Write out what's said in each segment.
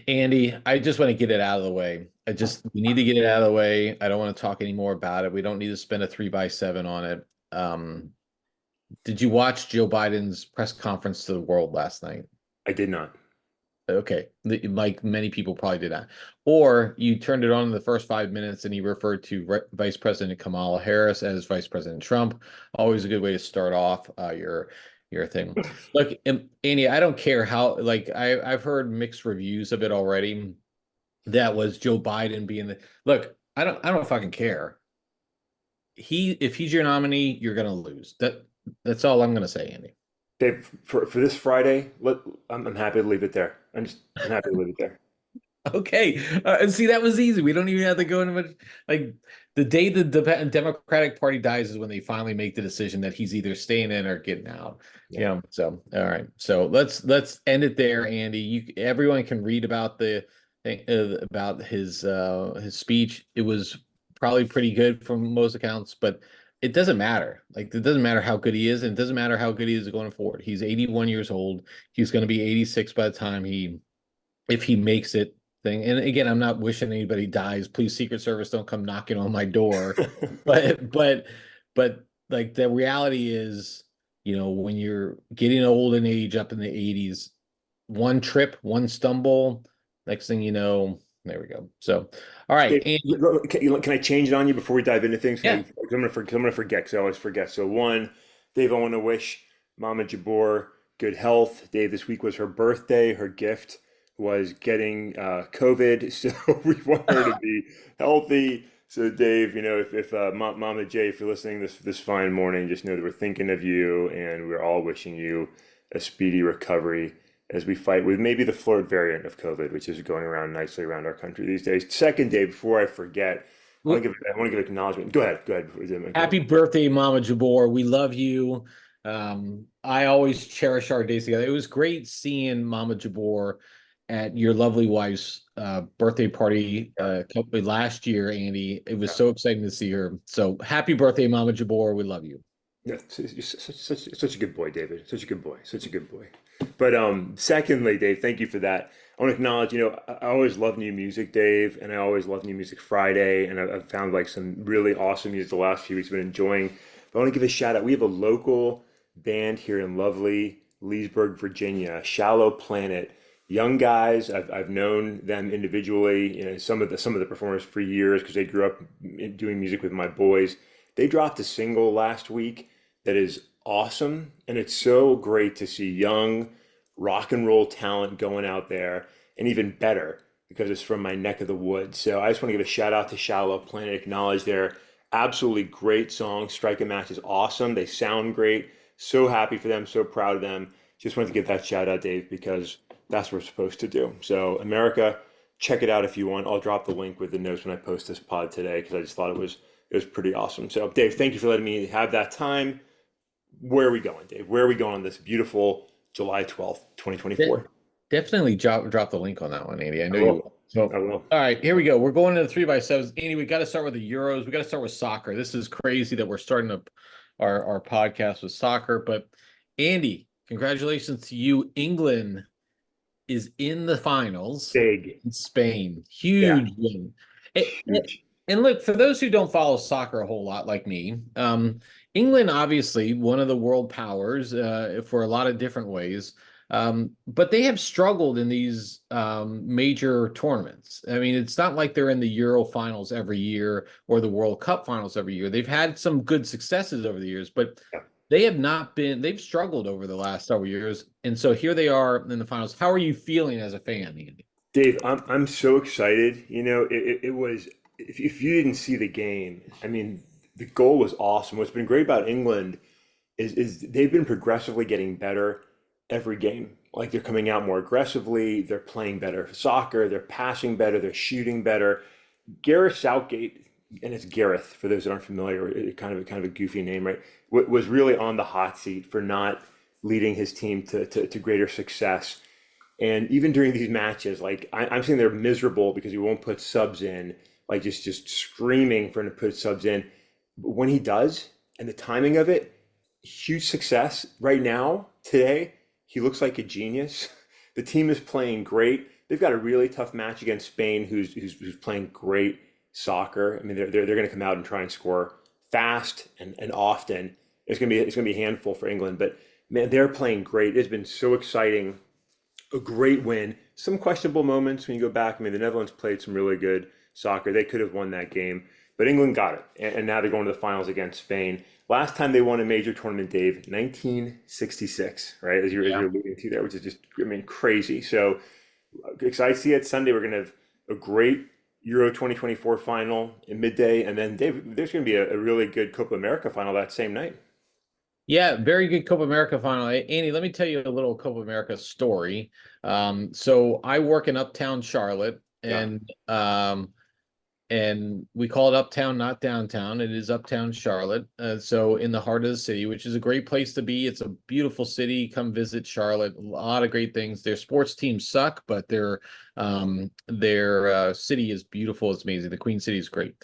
Andy, I just want to get it out of the way. We need to get it out of the way. I don't want to talk anymore about it. We don't need to spend a 3x7 on it. Um, did you watch Joe Biden's press conference to the world last night? I did not. Okay, like many people probably did not. Or you turned it on in the first 5 minutes and he referred to Vice President Kamala Harris as Vice President Trump. Always a good way to start off your thing. Look, Andy, I don't care how like I've heard mixed reviews of it already. That was Joe Biden being the look. I don't fucking care. If he's your nominee, you're gonna lose. That's all I'm gonna say, Andy. Dave, for this Friday, I'm happy to leave it there. I'm happy to leave it there. Okay. And see, that was easy. We don't even have to go into much. Like the day the Democratic Party dies is when they finally make the decision that he's either staying in or getting out. Yeah. So all right. So let's end it there, Andy. Everyone can read about the about his speech. It was probably pretty good from most accounts, but it doesn't matter. Like it doesn't matter how good he is, and it doesn't matter how good he is going forward. He's 81 years old. He's going to be 86 by the time if he makes it thing. And again, I'm not wishing anybody dies. Please, Secret Service, don't come knocking on my door. But but like the reality is, when you're getting old in age up in the 80s, one trip, one stumble, next thing you know, there we go. So, all right, Dave, and can I change it on you before we dive into things? yeah, 'Cause I'm gonna forget because I always forget. So one, Dave, I want to wish Mama Jabor good health. Dave, this week was her birthday. Her gift was getting COVID, so we want her to be healthy. So Dave, if Mama J, if you're listening this fine morning, just know that we're thinking of you and we're all wishing you a speedy recovery as we fight with maybe the Florida variant of COVID, which is going around nicely around our country these days. Second, Dave, before I forget, I want to give acknowledgement. Go ahead. Go ahead. happy birthday, Mama Jabor. We love you. I always cherish our days together. It was great seeing Mama Jabor at your lovely wife's birthday party last year, Andy. It was Yeah. so exciting to see her. So happy birthday, Mama Jabor. We love you. Yeah, you're such a good boy, David. Such a good boy. Such a good boy. But secondly, Dave, thank you for that. I want to acknowledge, I always love new music, Dave, and I always love New Music Friday, and I've found like some really awesome music the last few weeks I've been enjoying. But I want to give a shout out. We have a local band here in lovely Leesburg, Virginia, Shallow Planet. Young guys, I've known them individually, some of the performers for years because they grew up doing music with my boys. They dropped a single last week that is awesome, and it's so great to see young rock and roll talent going out there, and even better because it's from my neck of the woods. So I just want to give a shout out to Shallow Planet, acknowledge their absolutely great song. Strike a Match is awesome. They sound great. So happy for them, so proud of them. Just wanted to give that shout out, Dave, because that's what we're supposed to do. So America, check it out if you want. I'll drop the link with the notes when I post this pod today because I just thought it was pretty awesome. So Dave, thank you for letting me have that time. Where are we going, Dave? Where are we going on this beautiful July 12th, 2024? Definitely drop the link on that one, Andy. I I know you will. will. So, I will. all right, here we go. We're going into the 3x7s. Andy, we got to start with the Euros. We got to start with soccer. This is crazy that we're starting our podcast with soccer. But Andy, congratulations to you. England is in the finals Big. in Spain. Yeah. Huge win. And, Huge. and look, for those who don't follow soccer a whole lot like me, England, obviously, one of the world powers for a lot of different ways. But they have struggled in these major tournaments. I mean, it's not like they're in the Euro finals every year or the World Cup finals every year. They've had some good successes over the years, but Yeah. they've struggled over the last several years. And so here they are in the finals. How are you feeling as a fan, Andy? Dave, I'm so excited. It was if you didn't see the game, I mean, the goal was awesome. What's been great about England is they've been progressively getting better every game. Like they're coming out more aggressively, they're playing better soccer, they're passing better, they're shooting better. Gareth Southgate, and it's Gareth for those that aren't familiar, kind of a goofy name, right? Was really on the hot seat for not leading his team to greater success. And even during these matches, like I'm saying they're miserable because he won't put subs in, like just screaming for him to put subs in. But when he does, and the timing of it, huge success right now, today, he looks like a genius. The team is playing great. they've got a really tough match against Spain, who's playing great soccer. I mean, they're going to come out and try and score fast and often. It's gonna be a handful for England, but man, they're playing great. It's been so exciting. A great win. Some questionable moments when you go back. I mean, the Netherlands played some really good soccer. They could have won that game, but England got it, and now they're going to the finals against Spain. Last time they won a major tournament, Dave, 1966, right? As you're Yeah. alluding to there, which is just, I mean, crazy. So excited to see it Sunday. We're going to have a great Euro 2024 final in midday, and then Dave, there's going to be a really good Copa America final that same night. Yeah, very good Copa America final. Andy, let me tell you a little Copa America story. So I work in Uptown Charlotte, Yeah, and we call it Uptown, not downtown. It is Uptown Charlotte. So in the heart of the city, which is a great place to be. It's a beautiful city. Come visit Charlotte. A lot of great things. Their sports teams suck, but their city is beautiful. It's amazing. The Queen City is great.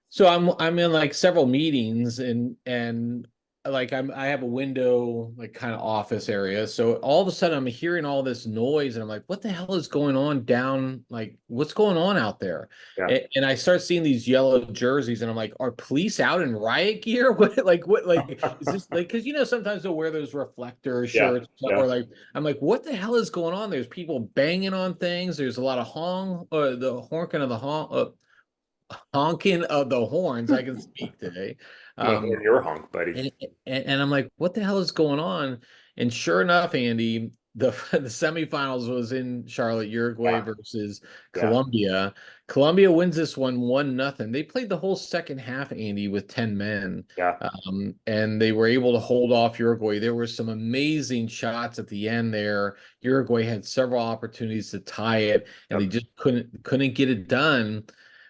So I'm in like several meetings and like I have a window like kind of office area. So all of a sudden I'm hearing all this noise and I'm like, what the hell is going on down? Like, what's going on out there? yeah, And I start seeing these yellow jerseys and I'm like, are police out in riot gear? What like is this like because sometimes they'll wear those reflector yeah, shirts yeah. or like I'm like, what the hell is going on? There's people banging on things. There's a lot of the honking of the honking of the horns. I can speak today. I'm gonna Um, horn your honk, buddy. and I'm like, what the hell is going on? And sure enough, Andy, the the semifinals was in Charlotte, Uruguay Yeah, versus yeah, Colombia. Colombia wins this one 1-0. They played the whole second half, Andy, with 10 men. yeah, And they were able to hold off Uruguay. There were some amazing shots at the end there. Uruguay had several opportunities to tie it, and they yep, just couldn't get it done.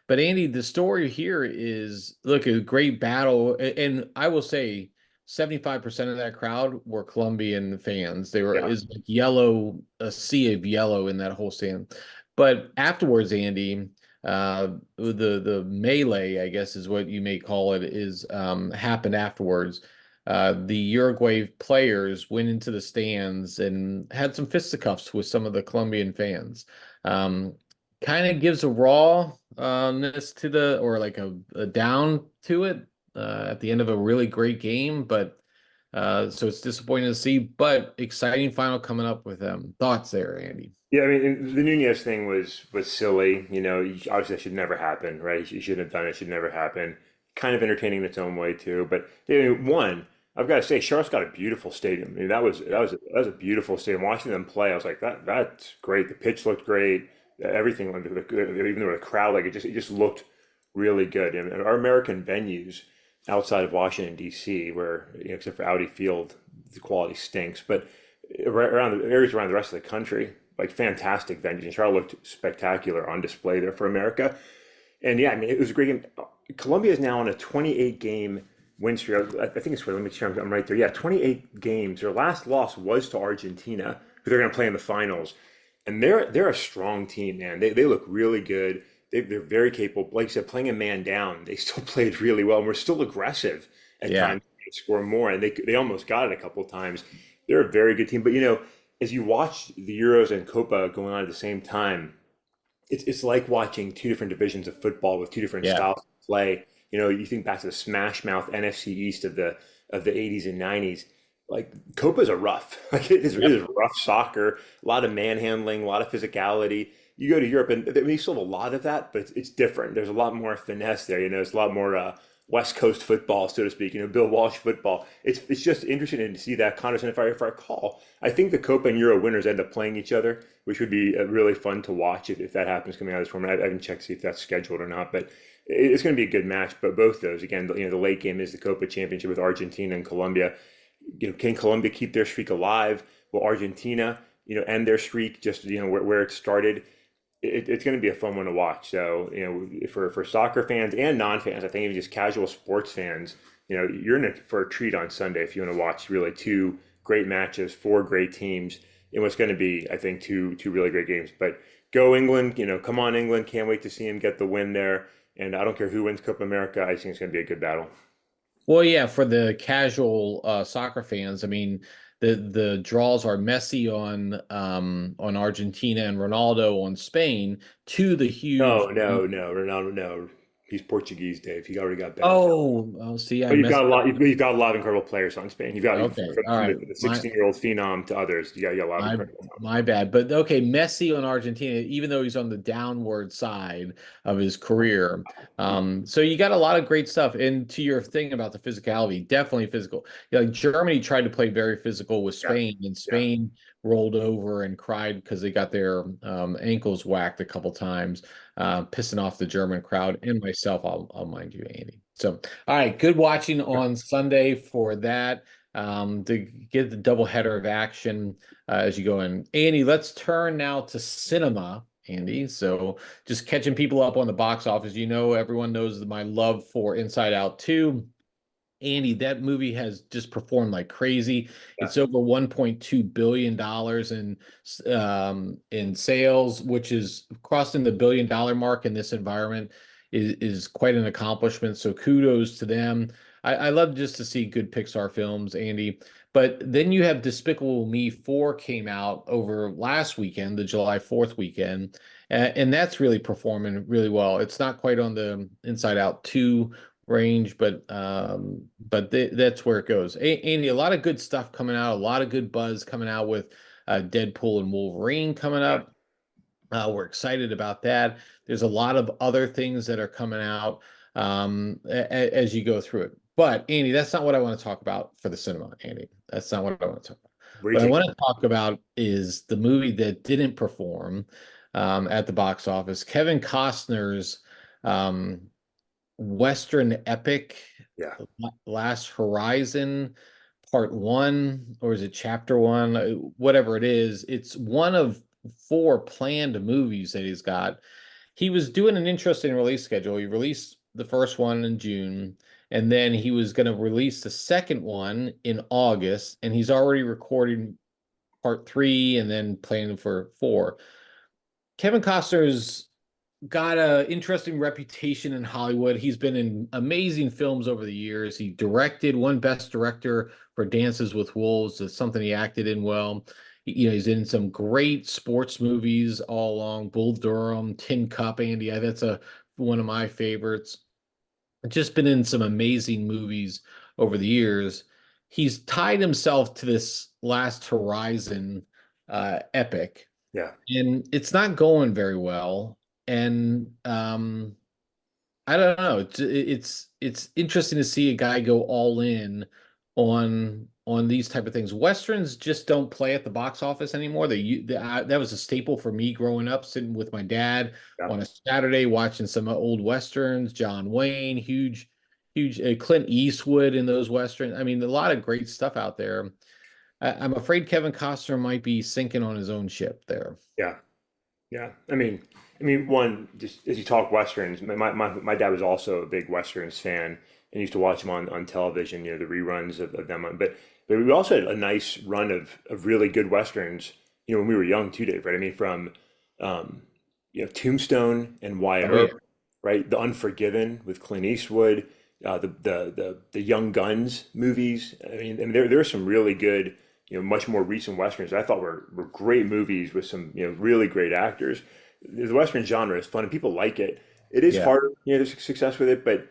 But Andy, the story here is look, a great battle. And I will say 75% of that crowd were Colombian fans. They were yeah, is like yellow, a sea of yellow in that whole stand. But afterwards, Andy, the melee, I guess is what you may call it, is happened afterwards. The Uruguay players went into the stands and had some fisticuffs with some of the Colombian fans. Um, Kind of gives a rawness to the or like a down to it at the end of a really great game, but so it's disappointing to see, but exciting final coming up with them. Thoughts there, Andy? yeah. I mean, the Nunez thing was silly. Obviously that should never happen, right? He shouldn't have done it. It should never happen. Kind of entertaining in its own way too. But one, I've got to say, Charlotte's got a beautiful stadium. I mean, that was a beautiful stadium. Watching them play, I was like, that's great. The pitch looked great. Everything, like even though the crowd, like it just looked really good. And our American venues outside of Washington D.C., where except for Audi Field, the quality stinks. But around the areas around the rest of the country, like fantastic venues. And Charlotte looked spectacular on display there for America. And yeah, I mean, it was a great game. Colombia is now on a 28 game win streak. I think it's, let me make sure I'm right there. Yeah, 28 games. Their last loss was to Argentina, who they're going to play in the finals. And they're a strong team, man. They look really good. They're very capable. Like you said, playing a man down, they still played really well. And we're still aggressive at Yeah. times to score more. And they almost got it a couple of times. They're a very good team. But, as you watch the Euros and Copa going on at the same time, it's like watching two different divisions of football with two different Yeah. styles of play. You think back to the smash mouth NFC East of the 80s and 90s. Like Copa's a rough. Like it is rough soccer, a lot of manhandling, a lot of physicality. You go to Europe and they still have a lot of that, but it's different. There's a lot more finesse there. It's a lot more West Coast football, so to speak. Bill Walsh football. It's just interesting to see that contest. And if I recall, I think the Copa and Euro winners end up playing each other, which would be really fun to watch if that happens coming out of this tournament. I haven't checked to see if that's scheduled or not, but it's going to be a good match. But both those, again, the late game is the Copa Championship with Argentina and Colombia. Can Colombia keep their streak alive? Will Argentina, end their streak just where it started? It's going to be a fun one to watch. So, for soccer fans and non-fans, I think even just casual sports fans, you're in it for a treat on Sunday if you want to watch really two great matches, four great teams, in what's going to be, I think, two really great games. But go England, come on England! Can't wait to see him get the win there. And I don't care who wins Copa America. I think it's going to be a good battle. Well, yeah, for the casual soccer fans, I mean, the draws are Messi on Argentina and Ronaldo on Spain to the huge. No, Ronaldo, no. He's Portuguese, Dave. He already got banned. Oh, see, I But you've got messed a up. lot. You've got a lot of incredible players on Spain. You've got Okay, all from right. the My 16-year-old phenom to others. You got a lot of My incredible talent. my bad. But okay, Messi on Argentina, even though he's on the downward side of his career. So you got a lot of great stuff. And to your thing about the physicality, definitely physical. Yeah, like Germany tried to play very physical with Yeah, Spain, and yeah, Spain rolled over and cried because they got their ankles whacked a couple times, pissing off the German crowd and myself. I'll mind you, Andy. So, all right, good watching yeah. on Sunday for that. To get the double header of action as you go in. Andy, let's turn now to cinema, Andy. So just catching people up on the box office. You know, everyone knows my love for Inside Out 2. Andy, that movie has just performed like crazy. Yeah. It's over $1.2 billion in sales, which is crossing the $1 billion mark in this environment is quite an accomplishment. So kudos to them. I love just to see good Pixar films, Andy. But then you have Despicable Me 4 came out over last weekend, the July 4th weekend, and that's really performing really well. It's not quite on the Inside Out 2 range, but that's where it goes. Andy, a lot of good stuff coming out, a lot of good buzz coming out with Deadpool and Wolverine coming Yeah. up. We're excited about that. There's a lot of other things that are coming out as you go through it. But Andy, that's not what I want to talk about for the cinema, Andy. That's not what I want to talk about. Where do What I you take want to talk about is the movie that didn't perform at the box office. Kevin Costner's um, Western epic, Yeah, Last Horizon, part one, or is it chapter one? Whatever it is, it's one of four planned movies that he's got. He was doing an interesting release schedule. He released the first one in June, and then he was going to release the second one in August, and he's already recording part three and then planning for four. Kevin Costner's got a interesting reputation in Hollywood. He's been in amazing films over the years. He directed one Best Director for Dances with Wolves. That's something he acted in well. He's in some great sports movies all along. Bull Durham, Tin Cup, Andy. That's a one of my favorites. Just been in some amazing movies over the years. He's tied himself to this Last Horizon epic, yeah, and it's not going very well. And I don't know. It's interesting to see a guy go all in on these type of things. Westerns just don't play at the box office anymore. That was a staple for me growing up, sitting with my dad yeah, on a Saturday watching some old westerns. John Wayne, huge Clint Eastwood in those westerns. I mean, a lot of great stuff out there. I'm afraid Kevin Costner might be sinking on his own ship there. yeah. Yeah, one just as you talk westerns, my dad was also a big westerns fan and used to watch them on television, the reruns of them. But we also had a nice run of really good westerns, when we were young too, Dave, right? I mean, from Tombstone and Wyatt Oh yeah, Earp, right? The Unforgiven with Clint Eastwood, the Young Guns movies. I mean there are some really good, much more recent westerns that I thought were great movies with some, really great actors. The western genre is fun and people like it. It is yeah, hard, there's success with it, but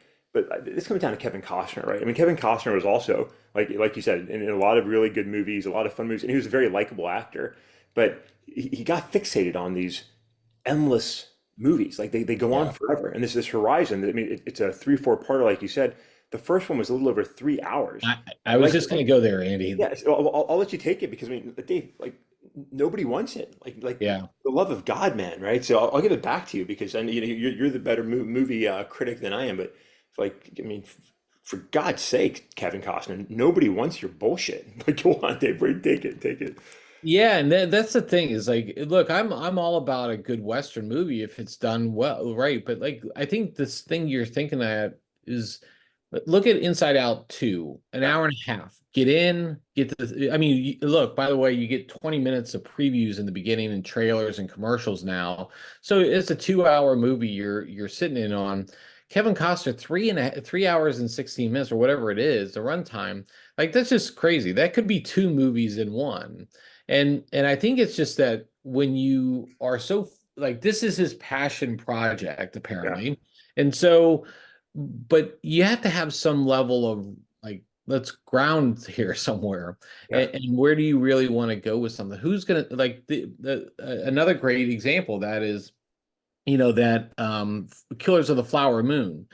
it's coming down to Kevin Costner, right? I mean, Kevin Costner was also like you said in a lot of really good movies, a lot of fun movies, and he was a very likable actor. But he got fixated on these endless movies, like they go on yeah. forever. And this Horizon, I mean, it's a 3-4 parter, like you said. The first one was a little over 3 hours. I was Like, just going to go there, Andy. yeah, so I'll let you take it because I mean, Dave, like nobody wants it. Like Yeah. the love of God, man, right? So I'll give it back to you because I know you're the better movie critic than I am. But like, I mean, for God's sake, Kevin Costner, nobody wants your bullshit. Like, go on, Dave, right? Take it. Yeah, and that's the thing is like, look, I'm all about a good Western movie if it's done well, right? But like, I think this thing you're thinking that is, look at Inside Out 2, an Yeah, hour and a half. Get in, get the. I mean, look, by the way, you get 20 minutes of previews in the beginning and trailers and commercials now, so it's a 2 hour movie you're sitting in on. Kevin Costner 3 hours and 16 minutes or whatever it is, the runtime, like that's just crazy. That could be two movies in one. And I think it's just that when you are so like this is his passion project, Yeah, apparently. And so, but you have to have some level of like, let's ground here somewhere. yeah, And where do you really want to go with something? Who's gonna like the another great example of that is that Killers of the Flower Moon,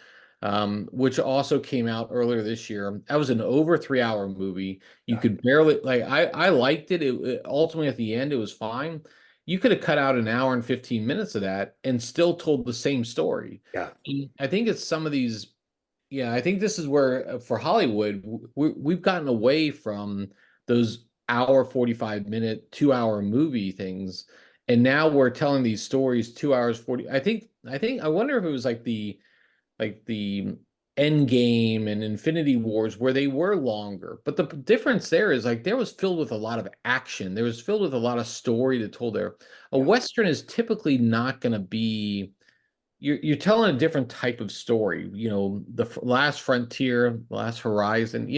which also came out earlier this year. That was an over 3 hour movie. You yeah, could barely like I liked it. Ultimately at the end it was fine. You could have cut out an hour and 15 minutes of that and still told the same story. yeah, And I think it's some of these yeah, I think this is where for Hollywood we've gotten away from those hour 45 minute 2 hour movie things, and now we're telling these stories 2 hours 40. I think I wonder if it was like the End Game and Infinity Wars where they were longer, but the difference there is like there was filled with a lot of action, there was filled with a lot of story to told there. A yeah. Western is typically not going to be you're telling a different type of story. The last frontier, last horizon.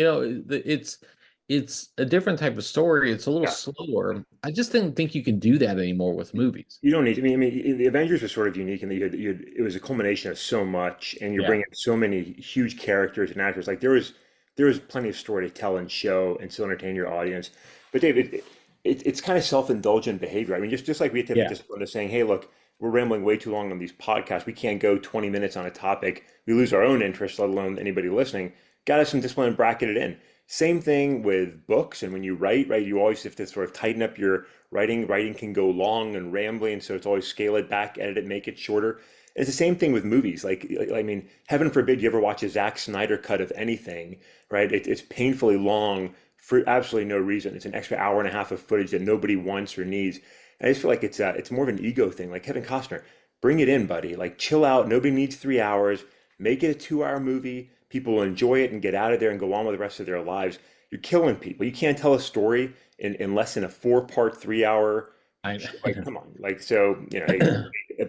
It's a different type of story. It's a little Yeah. slower. I just didn't think you can do that anymore with movies. You don't need to. The Avengers was sort of unique in that it was a culmination of so much, and you're Yeah, bringing so many huge characters and actors. Like there was plenty of story to tell and show and still entertain your audience. But David, it's kind of self-indulgent behavior. I mean, just like we have to have the yeah, discipline of saying, "Hey, look, we're rambling way too long on these podcasts. We can't go 20 minutes on a topic. We lose our own interest, let alone anybody listening." Got to have some discipline and bracket it in. Same thing with books, and when you write, right, you always have to sort of tighten up your writing. Writing can go long and rambling, so it's always scale it back, edit it, make it shorter. And it's the same thing with movies. I mean, heaven forbid you ever watch a Zack Snyder cut of anything, right? It's painfully long for absolutely no reason. It's an extra hour and a half of footage that nobody wants or needs. And I just feel like it's more of an ego thing. Like Kevin Costner, bring it in, buddy. Like chill out. Nobody needs 3 hours. Make it a 2 hour movie. People will enjoy it and get out of there and go on with the rest of their lives. You're killing people. You can't tell a story in less than a four-part, 3 hour I show. Like, come on. Like, so,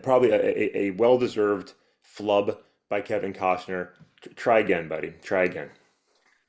probably a well-deserved flub by Kevin Costner. Try again, buddy. Try again.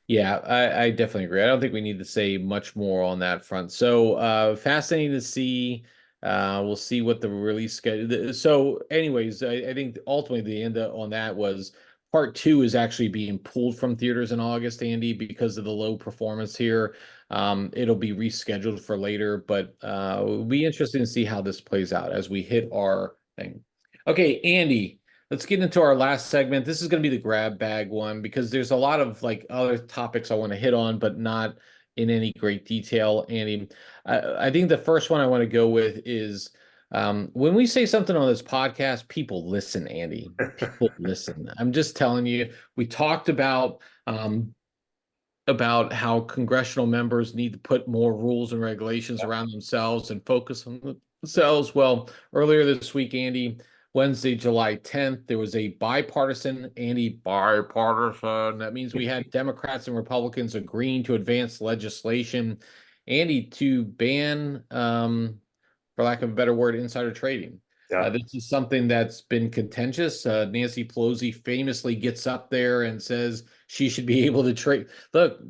yeah, I definitely agree. I don't think we need to say much more on that front. So fascinating to see. We'll see what the release schedule. So, anyways, I think ultimately the end on that was part two is actually being pulled from theaters in August, Andy, because of the low performance here. It'll be rescheduled for later, but it'll be interesting to see how this plays out as we hit our thing. Okay, Andy. Let's get into our last segment. This is going to be the grab bag one because there's a lot of like other topics I want to hit on, but not in any great detail. Andy, I think the first one I want to go with is when we say something on this podcast, people listen, Andy. People listen. I'm just telling you, we talked about how congressional members need to put more rules and regulations around themselves and focus on themselves. Well, earlier this week, Andy, Wednesday, July 10th, there was a bipartisan, bipartisan. That means we had Democrats and Republicans agreeing to advance legislation, Andy, to ban, for lack of a better word, insider trading. Yeah. This is something that's been contentious. Nancy Pelosi famously gets up there and says she should be able to trade. Look,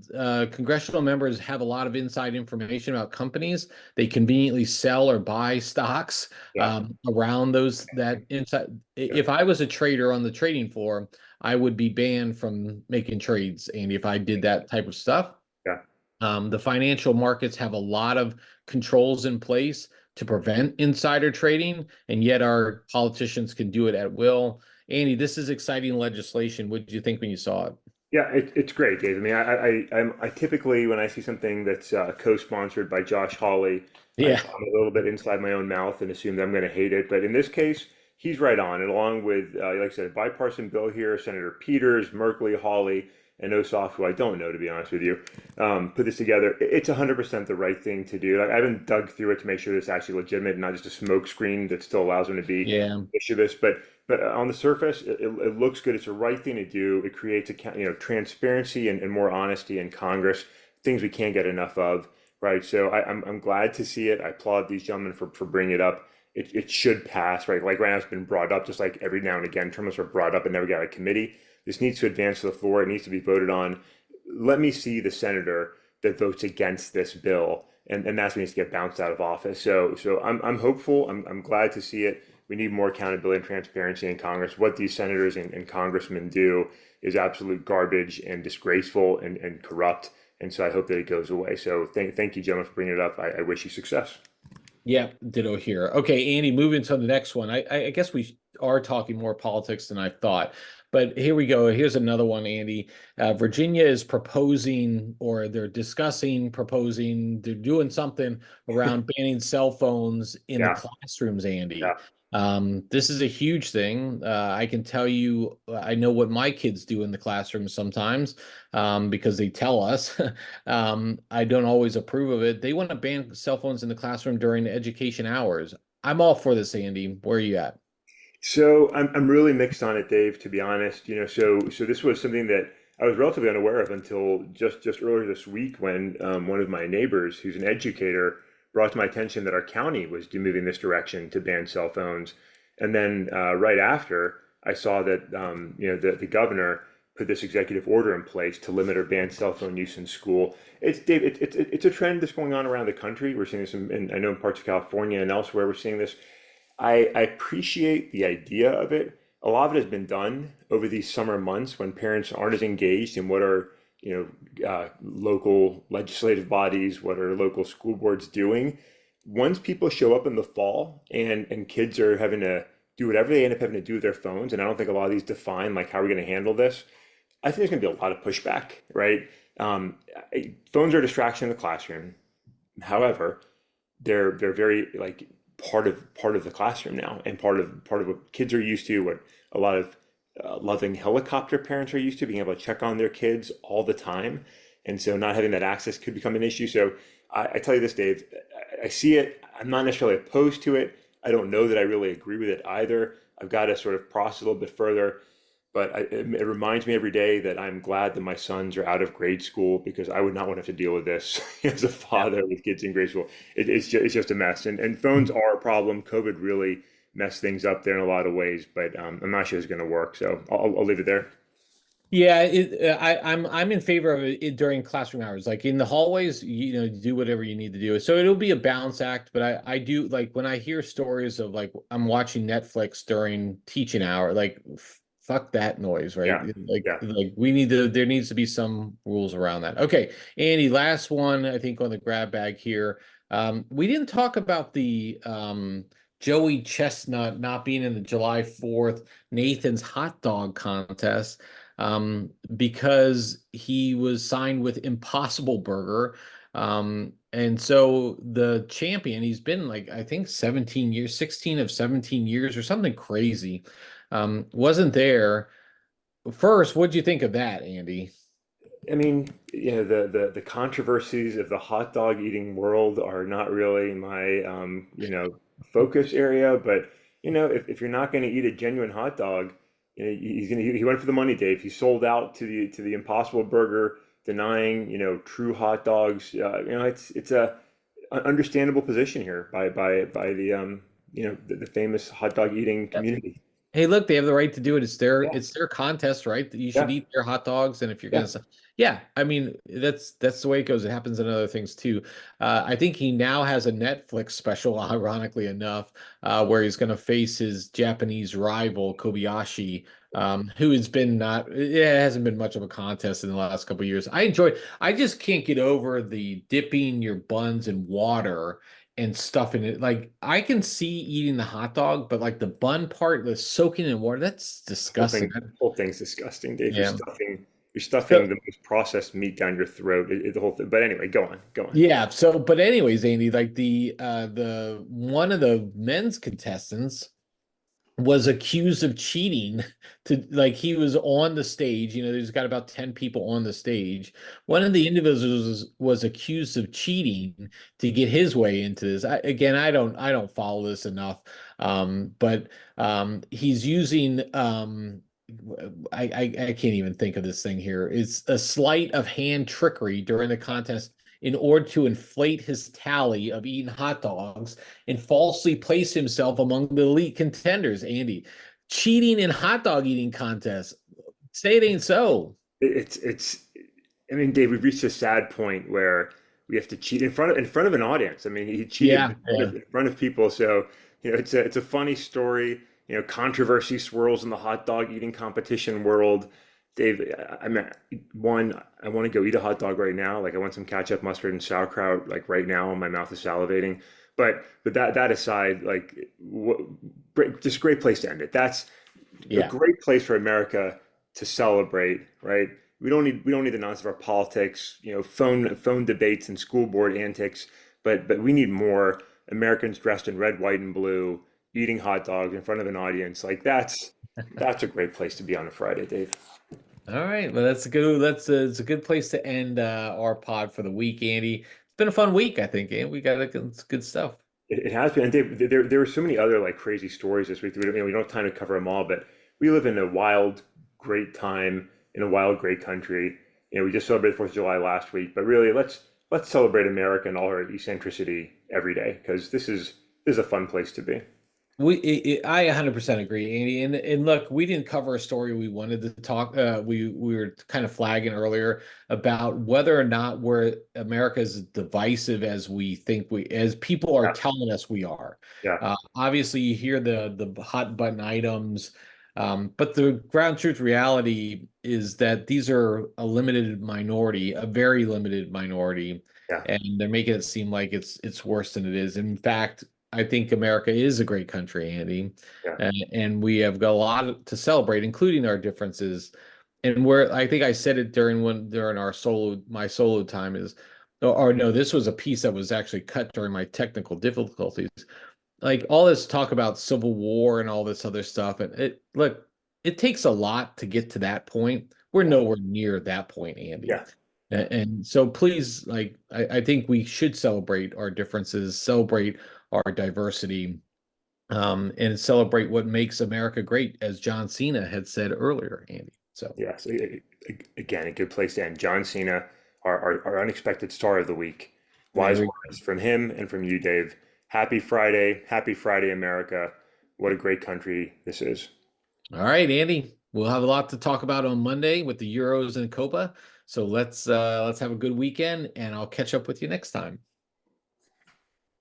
congressional members have a lot of inside information about companies. They conveniently sell or buy stocks Yeah. around those that inside. Yeah. If I was a trader on the trading floor, I would be banned from making trades. And if I did that type of stuff, Yeah. the financial markets have a lot of controls in place to prevent insider trading, and yet our politicians can do it at will. Andy, this is exciting legislation. What did you think when you saw it? Yeah, it's great, Dave. I mean, I typically when I see something that's co-sponsored by Josh Hawley, Yeah, I'm a little bit inside my own mouth and assume that I'm going to hate it. But in this case, he's right on. And along with, like I said, a bipartisan bill here, Senator Peters, Merkley, Hawley, and Ossoff, who I don't know to be honest with you, put this together. It's 100% the right thing to do. Like, I haven't dug through it to make sure this is actually legitimate, and not just a smoke screen that still allows them to be yeah. mischievous. But on the surface, it looks good. It's the right thing to do. It creates transparency and more honesty in Congress, things we can't get enough of. right? So I'm glad to see it. I applaud these gentlemen for bringing it up. It should pass, right? Like right now, it's been brought up, just like every now and again, terms are brought up and never got a committee. This needs to advance to the floor. It needs to be voted on. Let me see the senator that votes against this bill, and that's what needs to get bounced out of office. So I'm hopeful. I'm glad to see it. We need more accountability and transparency in Congress. What these senators and congressmen do is absolute garbage and disgraceful and corrupt. And so I hope that it goes away. So thank you, gentlemen, for bringing it up. I wish you success. Yeah, ditto here. Okay, Andy, moving to the next one. I guess we are talking more politics than I thought, but here we go. Here's another one, Andy. Virginia is proposing, or they're discussing, proposing, they're doing something around banning cell phones in the Yeah, classrooms, Andy. yeah. This is a huge thing. I can tell you, I know what my kids do in the classroom sometimes, because they tell us. I don't always approve of it. They want to ban cell phones in the classroom during education hours. I'm all for this, Andy. Where are you at? So I'm really mixed on it, Dave, to be honest. So this was something that I was relatively unaware of until just earlier this week when one of my neighbors, who's an educator, brought to my attention that our county was moving this direction to ban cell phones. And then right after, I saw that the governor put this executive order in place to limit or ban cell phone use in school. It's Dave, it's a trend that's going on around the country. We're seeing this I know in parts of California and elsewhere. We're seeing this. I appreciate the idea of it. A lot of it has been done over these summer months when parents aren't as engaged in what are, local legislative bodies, what are local school boards doing. Once people show up in the fall and kids are having to do whatever they end up having to do with their phones, and I don't think a lot of these define like how we're going to handle this. I think there's going to be a lot of pushback, right? Um, Phones are a distraction in the classroom. However, they're very like part of the classroom now, and part of what kids are used to, what a lot of loving helicopter parents are used to, being able to check on their kids all the time. And so not having that access could become an issue. So I tell you this, Dave, I see it. I'm not necessarily opposed to it. I don't know that I really agree with it either. I've got to sort of process a little bit further. But it reminds me every day that I'm glad that my sons are out of grade school, because I would not want to have to deal with this as a Yeah. father with kids in grade school. It's just a mess. And phones are a problem. COVID really messed things up there in a lot of ways, but I'm not sure it's going to work. So I'll leave it there. Yeah, I'm in favor of it during classroom hours. Like in the hallways, do whatever you need to do. So it'll be a balance act, but I do like when I hear stories of like I'm watching Netflix during teaching hour, like fuck that noise, right? Yeah. Yeah. Like we need to there needs to be some rules around that. Okay, Andy, last one I think on the grab bag here. We didn't talk about the Joey Chestnut not being in the July 4th Nathan's hot dog contest, because he was signed with Impossible Burger. And so the champion, he's been like, I think 17 years, 16 of 17 years or something crazy, wasn't there. First, what'd you think of that, Andy? I mean, the controversies of the hot dog eating world are not really my focus area. But if you're not going to eat a genuine hot dog, he went for the money, Dave. He sold out to the Impossible Burger, denying true hot dogs. It's a an understandable position here by the famous hot dog eating community. Hey, look, they have the right to do it. Yeah, It's their contest, right? You should yeah, eat their hot dogs, and if you're gonna yeah. say, yeah, I mean that's the way it goes. It happens in other things too. I think he now has a Netflix special, ironically enough, where he's gonna face his Japanese rival Kobayashi, who has been not. It hasn't been much of a contest in the last couple of years. I just can't get over the dipping your buns in water and stuffing it. Like I can see eating the hot dog, but like the bun part, the soaking in water, that's Whole disgusting. thing, whole thing's disgusting, Dave. You're Yeah. stuffing, you're stuffing So the most processed meat down your throat. The whole thing. But anyway, go on, go on. yeah, so but anyways, Andy, like the one of the men's contestants was accused of cheating to like he was on the stage, there's got about 10 people on the stage. One of the individuals was accused of cheating to get his way into this. Again, I don't follow this enough. But he's using I can't even think of this thing here. It's a sleight of hand trickery during the contest in order to inflate his tally of eating hot dogs and falsely place himself among the elite contenders. Andy, cheating in hot dog eating contests. Say it ain't so. It's I mean, Dave, we've reached a sad point where we have to cheat in front of an audience. I mean, he cheated Yeah, yeah. in front of people. So, it's a funny story. Controversy swirls in the hot dog eating competition world. Dave, I mean, one, I want to go eat a hot dog right now. Like I want some ketchup, mustard, and sauerkraut, like right now. My mouth is salivating. But that aside, like, just great place to end it. That's a Yeah. great place for America to celebrate, right? We don't need the nonsense of our politics, phone debates and school board antics, but we need more Americans dressed in red, white, and blue, eating hot dogs in front of an audience. Like that's a great place to be on a Friday, Dave. All right. Well, it's a good place to end our pod for the week, Andy. It's been a fun week, I think, and we got good stuff. It has been, and Dave, there were so many other like crazy stories this week. We don't have time to cover them all, but we live in a wild, great time in a wild, great country. We just celebrated Fourth of July last week, but really, let's celebrate America and all her eccentricity every day because this is a fun place to be. I 100% agree, Andy. And look, we didn't cover a story we wanted to talk. We were kind of flagging earlier about whether or not we're America is divisive as we think as people are Yeah, telling us we are. yeah, Obviously, you hear the hot button items, but the ground truth reality is that these are a limited minority, a very limited minority, yeah, and they're making it seem like it's worse than it is. In fact, I think America is a great country, Andy, yeah. and we have got a lot to celebrate, including our differences. And where I think I said it during my solo time is, or no, this was a piece that was actually cut during my technical difficulties. Like all this talk about Civil War and all this other stuff, and it takes a lot to get to that point. We're Yeah. nowhere near that point, Andy. Yeah. And so please, like, I think we should celebrate our differences, celebrate our diversity, and celebrate what makes America great, as John Cena had said earlier, Andy. So Yes. Again, a good place to end. John Cena, our unexpected star of the week. there Wise we words from him and from you, Dave. Happy Friday, America. What a great country this is. All right, Andy. We'll have a lot to talk about on Monday with the Euros and Copa. So let's have a good weekend, and I'll catch up with you next time.